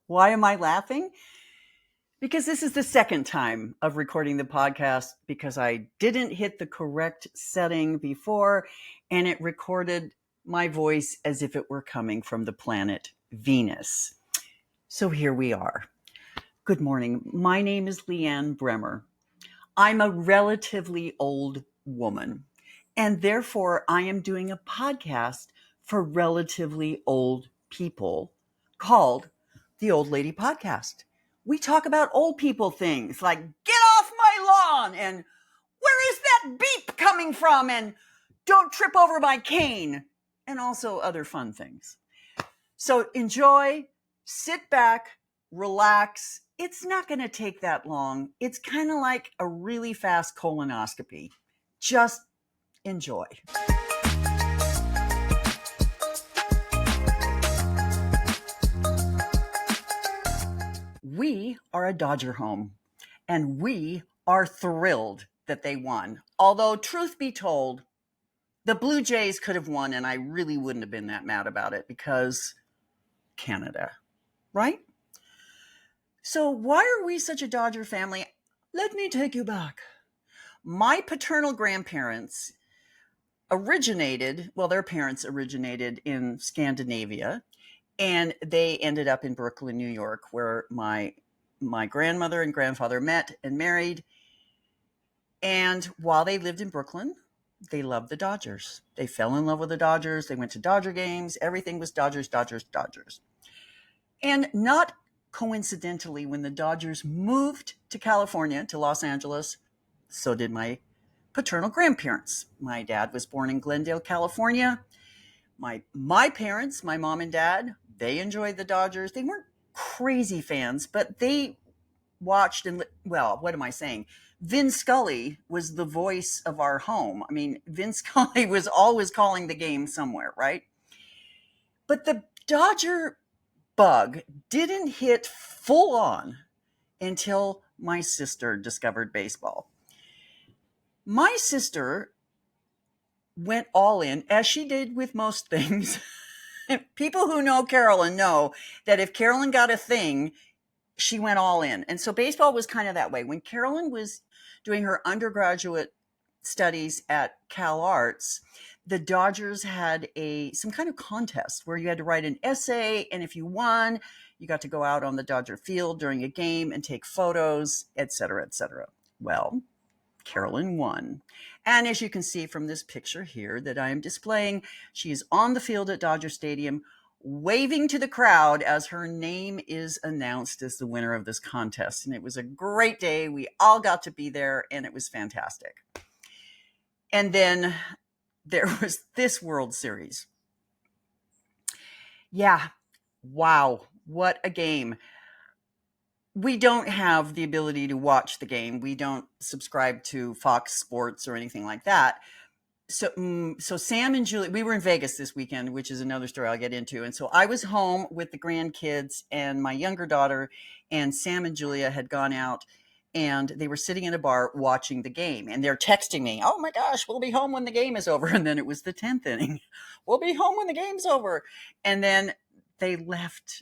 Why am I laughing? Because this is the second time of recording the podcast because I didn't hit the correct setting before and it recorded my voice as if it were coming from the planet Venus. So here we are. Good morning. My name is Lianne Bremer. I'm a relatively old woman, and therefore I am doing a podcast for relatively old people called the Old Lady Podcast. We talk about old people things like get off my lawn and where is that beep coming from and don't trip over my cane and also other fun things. So enjoy, sit back, relax. It's not going to take that long. It's kind of like a really fast colonoscopy. Just enjoy. We are a Dodger home, and we are thrilled that they won. Although, truth be told, the Blue Jays could have won, and I really wouldn't have been that mad about it because Canada, right? So why are we such a Dodger family? Let me take you back. My paternal grandparents their parents originated in Scandinavia, and they ended up in Brooklyn, New York, where my grandmother and grandfather met and married. And while they lived in Brooklyn, they loved the Dodgers. They fell in love with the Dodgers. They went to Dodger games. Everything was Dodgers, Dodgers, Dodgers. And not coincidentally, when the Dodgers moved to California, to Los Angeles, so did my paternal grandparents. My dad was born in Glendale, California. My parents, my mom and dad, they enjoyed the Dodgers. They weren't crazy fans, but they watched what am I saying? Vin Scully was the voice of our home. I mean, Vin Scully was always calling the game somewhere, right? But the Dodger bug didn't hit full on until my sister discovered baseball. My sister went all in, as she did with most things. People who know Carolyn know that if Carolyn got a thing, she went all in. And so baseball was kind of that way. When Carolyn was doing her undergraduate studies at Cal Arts, the Dodgers had some kind of contest where you had to write an essay, and if you won, you got to go out on the Dodger field during a game and take photos, et cetera, et cetera. Well, Carolyn won. And as you can see from this picture here that I am displaying, she is on the field at Dodger Stadium waving to the crowd as her name is announced as the winner of this contest. And it was a great day. We all got to be there, and it was fantastic. And then there was this World Series. Yeah, wow, what a game. We don't have the ability to watch the game. We don't subscribe to Fox Sports or anything like that. So Sam and Julie, we were in Vegas this weekend, which is another story I'll get into. And so I was home with the grandkids and my younger daughter, and Sam and Julia had gone out and they were sitting in a bar watching the game, and they're texting me, oh my gosh, we'll be home when the game is over. And then it was the 10th inning. We'll be home when the game's over. And then they left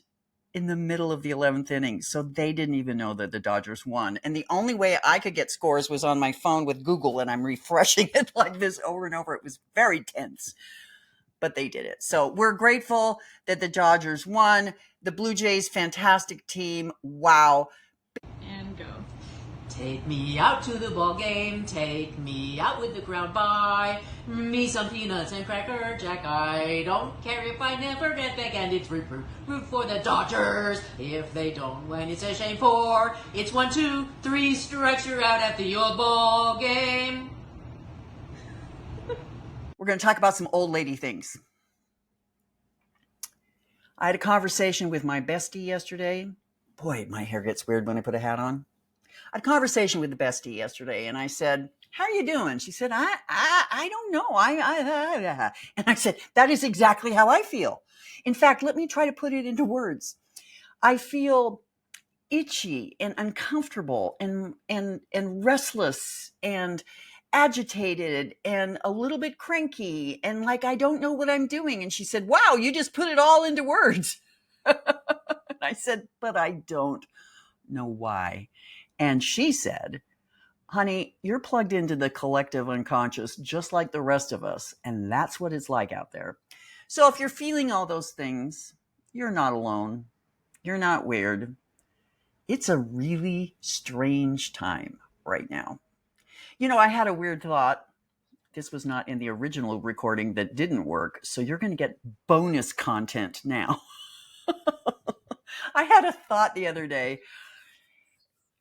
in the middle of the 11th inning. So they didn't even know that the Dodgers won. And the only way I could get scores was on my phone with Google, and I'm refreshing it like this over and over. It was very tense, but they did it. So we're grateful that the Dodgers won. The Blue Jays, fantastic team. Wow. And go. Take me out to the ball game, take me out with the crowd, buy me some peanuts and cracker jack. I don't care if I never get back, and it's root for the Dodgers. If they don't win, it's a shame, for it's 1, 2, 3 strikes, you're out at the old ball game. We're going to talk about some old lady things. I had a conversation with my bestie yesterday. Boy, my hair gets weird when I put a hat on. I had a conversation with the bestie yesterday, and I said, how are you doing? She said, I don't know. And I said, that is exactly how I feel. In fact, let me try to put it into words. I feel itchy and uncomfortable and restless and agitated and a little bit cranky and like I don't know what I'm doing. And she said, wow, you just put it all into words. I said, but I don't know why. And she said, honey, you're plugged into the collective unconscious just like the rest of us. And that's what it's like out there. So if you're feeling all those things, you're not alone. You're not weird. It's a really strange time right now. I had a weird thought. This was not in the original recording that didn't work. So you're going to get bonus content now. I had a thought the other day.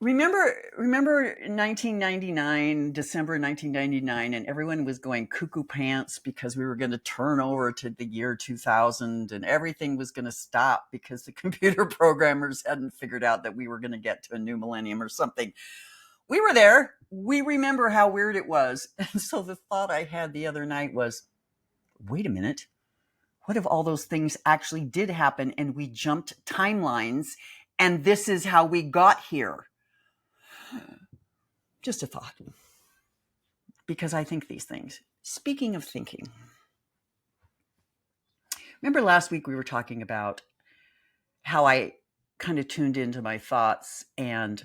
Remember 1999, December 1999, and everyone was going cuckoo pants because we were going to turn over to the year 2000 and everything was going to stop because the computer programmers hadn't figured out that we were going to get to a new millennium or something. We were there. We remember how weird it was. And so the thought I had the other night was, wait a minute. What if all those things actually did happen and we jumped timelines and this is how we got here? Just a thought, because I think these things. Speaking of thinking, remember last week we were talking about how I kind of tuned into my thoughts and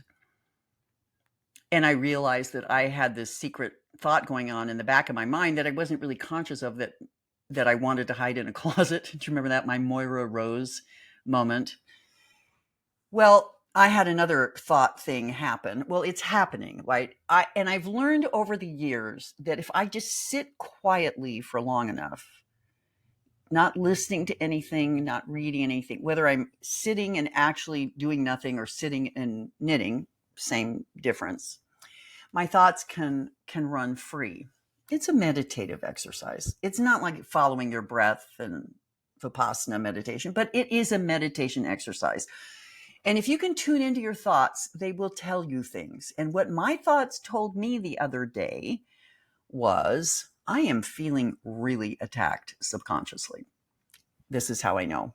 I realized that I had this secret thought going on in the back of my mind that I wasn't really conscious of, that I wanted to hide in a closet. Do you remember that? My Moira Rose moment. Well, I had another thought thing happen. Well, it's happening, right? I've learned over the years that if I just sit quietly for long enough, not listening to anything, not reading anything, whether I'm sitting and actually doing nothing or sitting and knitting, same difference, my thoughts can run free. It's a meditative exercise. It's not like following your breath and Vipassana meditation, but it is a meditation exercise. And if you can tune into your thoughts, they will tell you things. And what my thoughts told me the other day was, I am feeling really attacked subconsciously. This is how I know.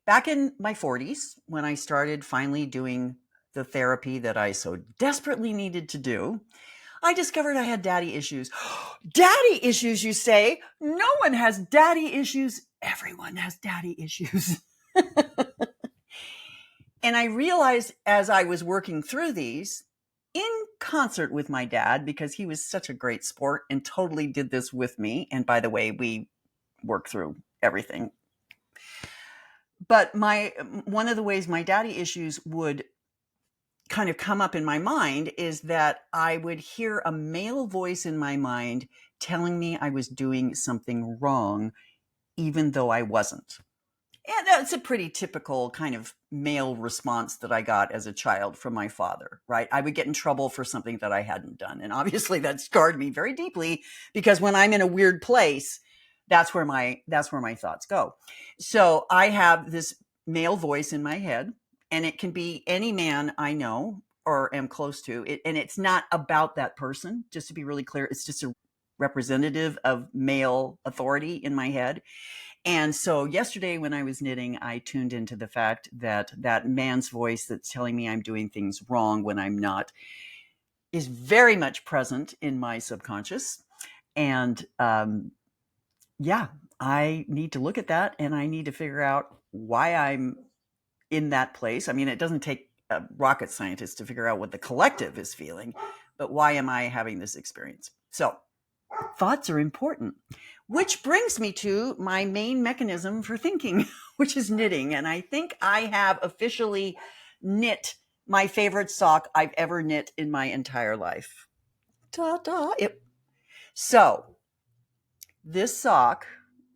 Back in my 40s, when I started finally doing the therapy that I so desperately needed to do, I discovered I had daddy issues. Daddy issues, you say? No one has daddy issues. Everyone has daddy issues. And I realized as I was working through these, in concert with my dad, because he was such a great sport and totally did this with me. And by the way, we worked through everything. But one of the ways my daddy issues would kind of come up in my mind is that I would hear a male voice in my mind telling me I was doing something wrong, even though I wasn't. And that's a pretty typical kind of male response that I got as a child from my father, right? I would get in trouble for something that I hadn't done. And obviously that scarred me very deeply, because when I'm in a weird place, that's where my thoughts go. So I have this male voice in my head, and it can be any man I know or am close to. And it's not about that person, just to be really clear. It's just a representative of male authority in my head. And so yesterday when I was knitting, I tuned into the fact that that man's voice that's telling me I'm doing things wrong when I'm not is very much present in my subconscious. And yeah, I need to look at that, and I need to figure out why I'm in that place. I mean, it doesn't take a rocket scientist to figure out what the collective is feeling, but why am I having this experience? So thoughts are important, which brings me to my main mechanism for thinking, which is knitting. And I think I have officially knit my favorite sock I've ever knit in my entire life. Ta-da! So this sock,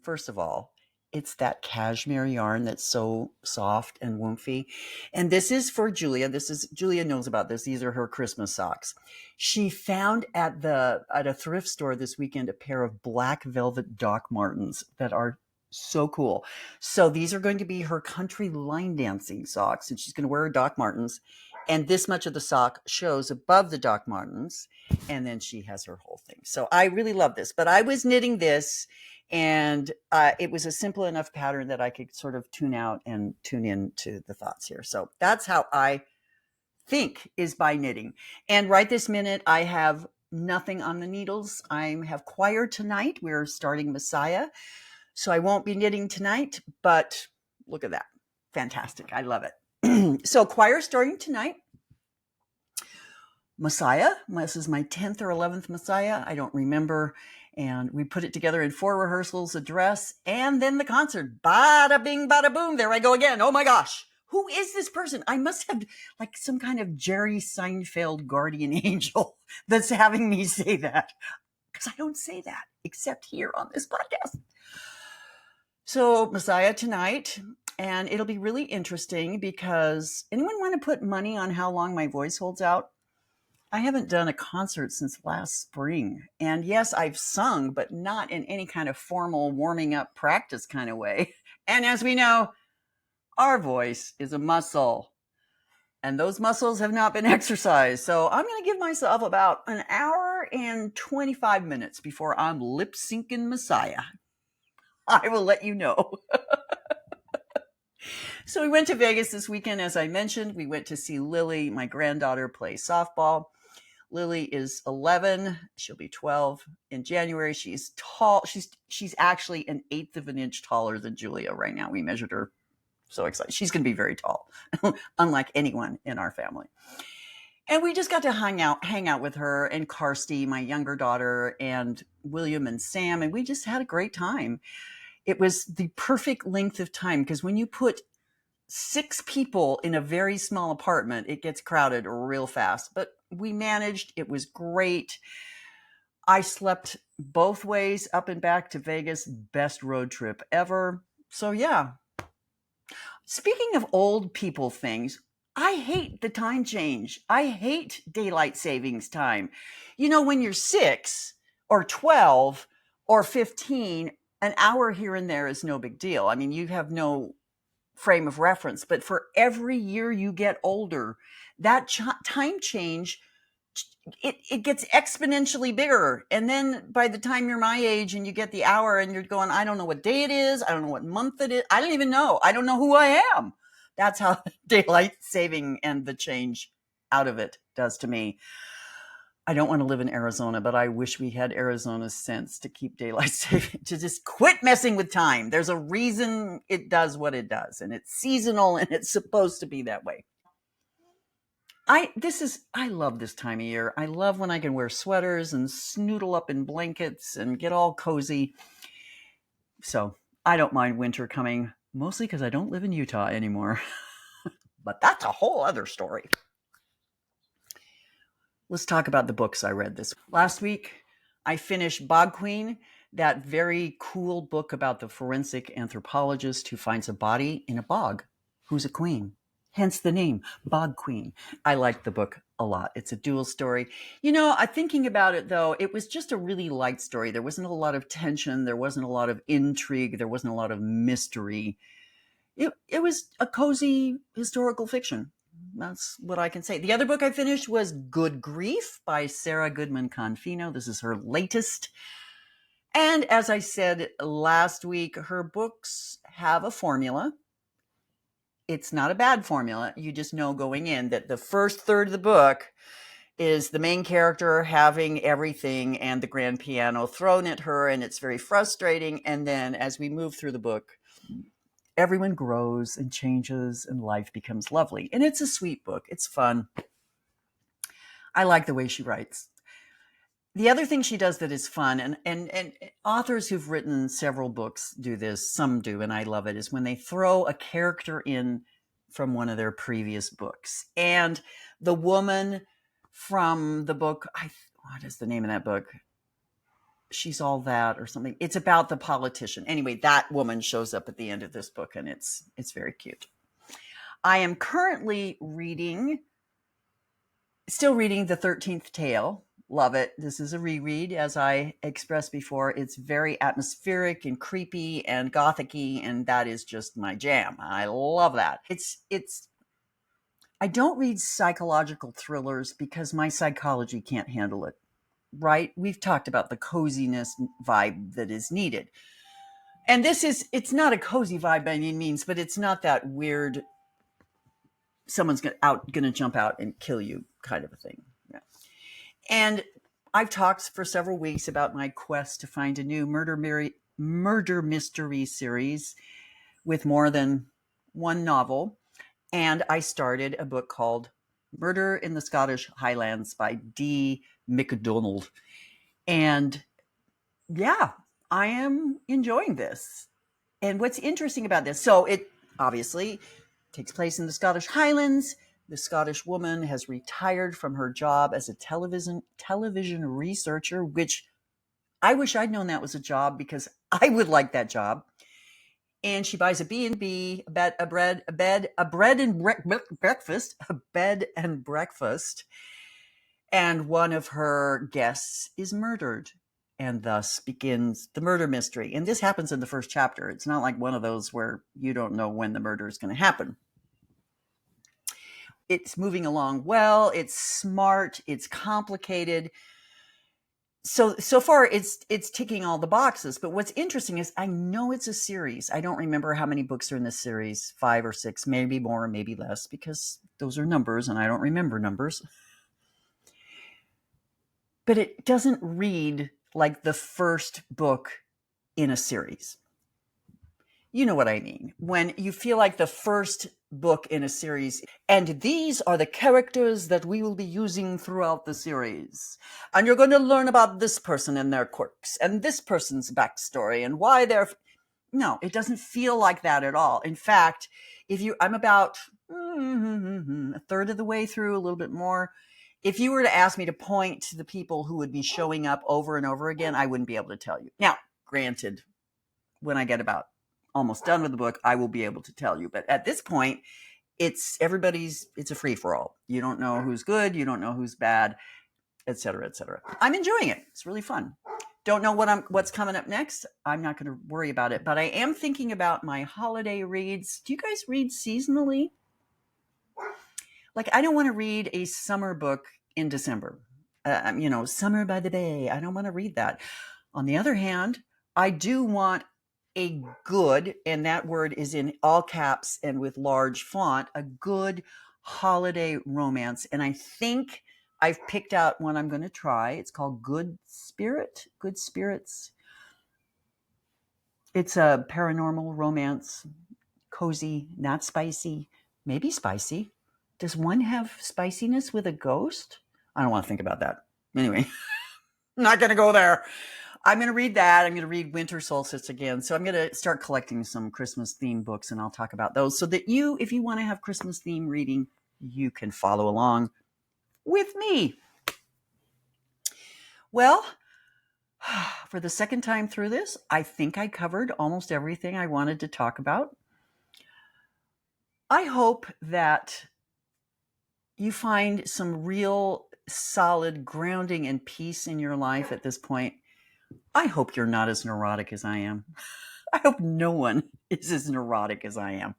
first of all, it's that cashmere yarn that's so soft and woofy. And this is for Julia. Julia knows about this. These are her Christmas socks. She found at a thrift store this weekend a pair of black velvet Doc Martens that are so cool. So these are going to be her country line dancing socks, and she's going to wear her Doc Martens. And this much of the sock shows above the Doc Martens, and then she has her whole thing. So I really love this. But I was knitting this, and it was a simple enough pattern that I could sort of tune out and tune in to the thoughts here. So that's how I think, is by knitting. And right this minute, I have nothing on the needles. I have choir tonight. We're starting Messiah. So I won't be knitting tonight, but look at that. fantastic. I love it. So choir starting tonight. Messiah. This is my 10th or 11th Messiah. I don't remember. And we put it together in 4 rehearsals, a dress, and then the concert. Bada bing, bada boom. There I go again. Oh my gosh. Who is this person? I must have like some kind of Jerry Seinfeld guardian angel that's having me say that. Because I don't say that except here on this podcast. So Messiah tonight. And it'll be really interesting because anyone want to put money on how long my voice holds out? I haven't done a concert since last spring. And yes, I've sung, but not in any kind of formal warming up practice kind of way. And as we know, our voice is a muscle. And those muscles have not been exercised. So I'm going to give myself about an hour and 25 minutes before I'm lip syncing Messiah. I will let you know. So we went to Vegas this weekend, as I mentioned. We went to see Lily, my granddaughter, play softball. Lily is 11. She'll be 12 in January. She's tall. She's actually an eighth of an inch taller than Julia right now. We measured her. So excited. She's going to be very tall, unlike anyone in our family. And we just got to hang out with her and Kirsty, my younger daughter, and William and Sam. And we just had a great time. It was the perfect length of time because when you put 6 people in a very small apartment, it gets crowded real fast. But we managed. It was great. I slept both ways up and back to Vegas. Best road trip ever. So yeah. Speaking of old people things, I hate the time change. I hate daylight savings time. You know, when you're 6 or 12 or 15, an hour here and there is no big deal. I mean, you have no frame of reference, but for every year you get older, that time change, it gets exponentially bigger. And then by the time you're my age and you get the hour and you're going, I don't know what day it is. I don't know what month it is. I don't even know. I don't know who I am. That's how daylight saving and the change out of it does to me. I don't want to live in Arizona, but I wish we had Arizona's sense to keep daylight saving, to just quit messing with time. There's a reason it does what it does, and it's seasonal, and it's supposed to be that way. I love this time of year. I love when I can wear sweaters and snoodle up in blankets and get all cozy. So I don't mind winter coming, mostly because I don't live in Utah anymore. But that's a whole other story. Let's talk about the books I read this week. Last week, I finished Bog Queenn, that very cool book about the forensic anthropologist who finds a body in a bog who's a queen. Hence the name, Bog Queenn. I liked the book a lot. It's a dual story. You know, thinking about it, though, it was just a really light story. There wasn't a lot of tension. There wasn't a lot of intrigue. There wasn't a lot of mystery. It was a cozy historical fiction. That's what I can say. The other book I finished was Good Grief by Sara Goodman Confino. This is her latest. And as I said last week, her books have a formula. It's not a bad formula. You just know going in that the first third of the book is the main character having everything and the grand piano thrown at her, and it's very frustrating. And then as we move through the book, everyone grows and changes and life becomes lovely. And it's a sweet book. It's fun. I like the way she writes. The other thing she does that is fun, and authors who've written several books do this, some do, and I love it, is when they throw a character in from one of their previous books. And the woman from the book, what is the name of that book? She's All That or something. It's about the politician. Anyway, that woman shows up at the end of this book, and it's very cute. I am currently still reading The 13th Tale. Love it. This is a reread, as I expressed before. It's very atmospheric and creepy and gothic-y, and that is just my jam. I love that. I don't read psychological thrillers because my psychology can't handle it. Right? We've talked about the coziness vibe that is needed. And it's not a cozy vibe by any means, but it's not that weird, someone's going to jump out and kill you kind of a thing. Yeah. And I've talked for several weeks about my quest to find a new murder mystery series with more than one novel, and I started a book called Murder in the Scottish Highlands by D. McDonald. And yeah, I am enjoying this. And what's interesting about this, so it obviously takes place in the Scottish Highlands. The Scottish woman has retired from her job as a television researcher, which I wish I'd known that was a job because I would like that job. And she buys a B&B, a bed and breakfast, and one of her guests is murdered. And thus begins the murder mystery. And this happens in the first chapter. It's not like one of those where you don't know when the murder is going to happen. It's moving along well. It's smart. It's complicated. So far, it's ticking all the boxes. But what's interesting is I know it's a series. I don't remember how many books are in this series, 5 or 6, maybe more, maybe less, because those are numbers and I don't remember numbers. But it doesn't read like the first book in a series. You know what I mean? When you feel like the first book in a series, and these are the characters that we will be using throughout the series. And you're going to learn about this person and their quirks, and this person's backstory, and why they're... No, it doesn't feel like that at all. In fact, I'm about a third of the way through, a little bit more. If you were to ask me to point to the people who would be showing up over and over again, I wouldn't be able to tell you. Now, granted, when I get about almost done with the book, I will be able to tell you. But at this point, it's a free-for-all. You don't know who's good, you don't know who's bad, etc., etc. I'm enjoying it. It's really fun. Don't know what's coming up next. I'm not going to worry about it, but I am thinking about my holiday reads. Do you guys read seasonally? Like, I don't want to read a summer book in December. Summer by the Bay. I don't want to read that. On the other hand, I do want a good, and that word is in all caps and with large font, a good holiday romance. And I think I've picked out one I'm going to try. It's called Good Spirits. It's a paranormal romance, cozy, not spicy, maybe spicy. Does one have spiciness with a ghost? I don't want to think about that. Anyway, I'm not going to go there. I'm going to read that. I'm going to read Winter Solstice again. So I'm going to start collecting some Christmas themed books, and I'll talk about those so that if you want to have Christmas theme reading, you can follow along with me. Well, for the second time through this, I think I covered almost everything I wanted to talk about. I hope that you find some real solid grounding and peace in your life at this point. I hope you're not as neurotic as I am. I hope no one is as neurotic as I am.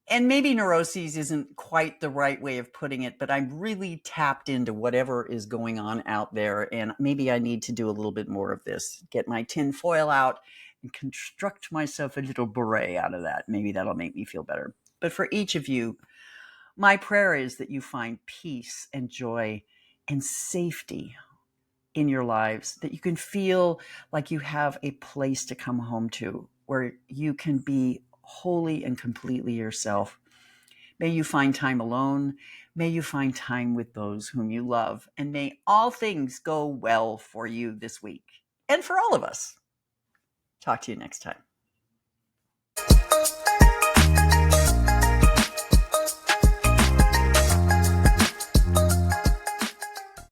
And maybe neuroses isn't quite the right way of putting it, but I'm really tapped into whatever is going on out there. And maybe I need to do a little bit more of this, get my tin foil out and construct myself a little beret out of that. Maybe that'll make me feel better. But for each of you, my prayer is that you find peace and joy and safety in your lives, that you can feel like you have a place to come home to where you can be wholly and completely yourself. May you find time alone. May you find time with those whom you love. And may all things go well for you this week and for all of us. Talk to you next time.